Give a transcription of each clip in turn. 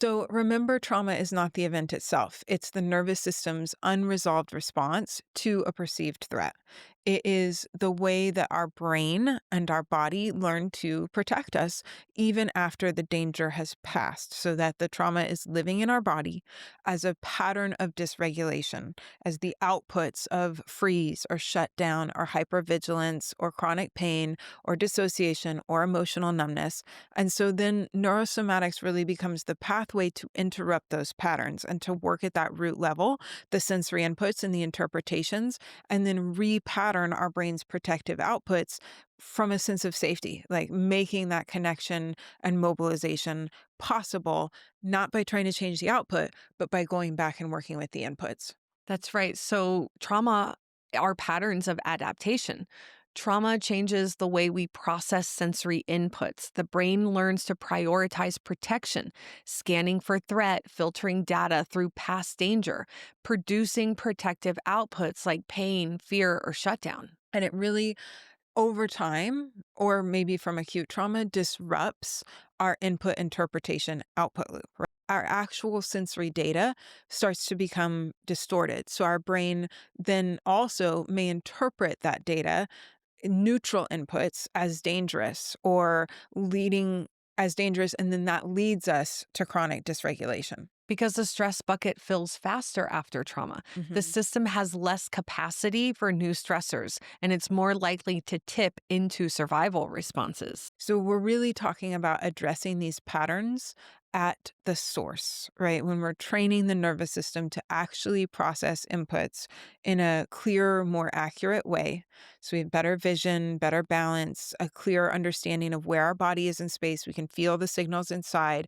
So remember, trauma is not the event itself. It's the nervous system's unresolved response to a perceived threat. It is the way that our brain and our body learn to protect us even after the danger has passed, so that the trauma is living in our body as a pattern of dysregulation, as the outputs of freeze or shutdown or hypervigilance or chronic pain or dissociation or emotional numbness. And so then neurosomatics really becomes the pathway to interrupt those patterns and to work at that root level, the sensory inputs and the interpretations, and then repattern our brain's protective outputs from a sense of safety, like making that connection and mobilization possible, not by trying to change the output, but by going back and working with the inputs. That's right. So, trauma are patterns of adaptation. Trauma changes the way we process sensory inputs. The brain learns to prioritize protection, scanning for threat, filtering data through past danger, producing protective outputs like pain, fear, or shutdown. And it really, over time, or maybe from acute trauma, disrupts our input interpretation output loop. Right? Our actual sensory data starts to become distorted. So our brain then also may interpret that data, neutral inputs, as dangerous or leading as dangerous. And then that leads us to chronic dysregulation. Because the stress bucket fills faster after trauma. The Mhm. system has less capacity for new stressors, and it's more likely to tip into survival responses. So we're really talking about addressing these patterns at the source, right? When we're training the nervous system to actually process inputs in a clearer, more accurate way. So we have better vision, better balance, a clearer understanding of where our body is in space. We can feel the signals inside.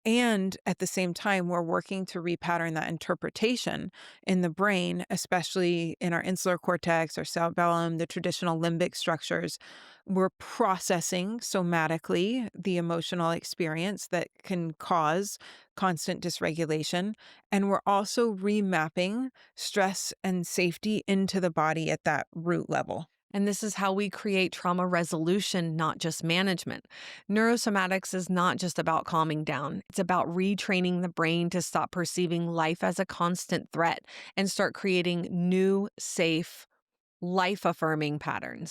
And at the same time, we're working to repattern that interpretation in the brain, especially in our insular cortex, our cerebellum, the traditional limbic structures. We're processing somatically the emotional experience that can cause constant dysregulation. And we're also remapping stress and safety into the body at that root level. And this is how we create trauma resolution, not just management. Neurosomatics is not just about calming down, it's about retraining the brain to stop perceiving life as a constant threat and start creating new, safe, life affirming patterns.